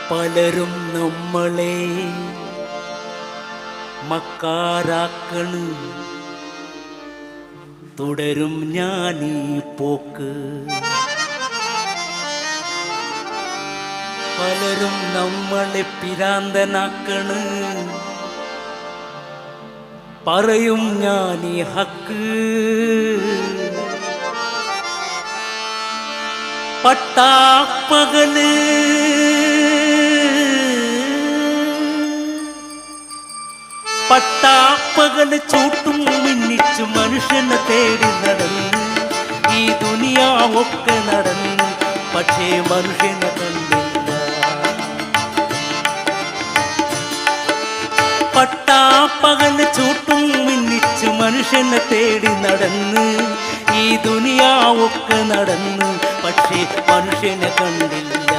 പലരും നമ്മളെ മക്കാരാക്കണ്, തുടരും ഞാനീ പോക്ക്. പലരും നമ്മളെ പിരാന്തനാക്കണ്, പറയും ഞാനീ ഹക്ക്. പട്ടാപ്പകല് പട്ടാപ്പകല് ചൂട്ടും മിന്നിച്ചു മനുഷ്യനെ തേടി നടന്ന് ഈ ദുനിയാവൊക്കെ നടന്ന്, പക്ഷേ മനുഷ്യനെ കണ്ടില്ല. പട്ടാപ്പകല് ചൂട്ടും മിന്നിച്ചു മനുഷ്യനെ തേടി നടന്ന് ഈ ദുനിയാവൊക്കെ നടന്ന്, പക്ഷേ മനുഷ്യനെ കണ്ടില്ല.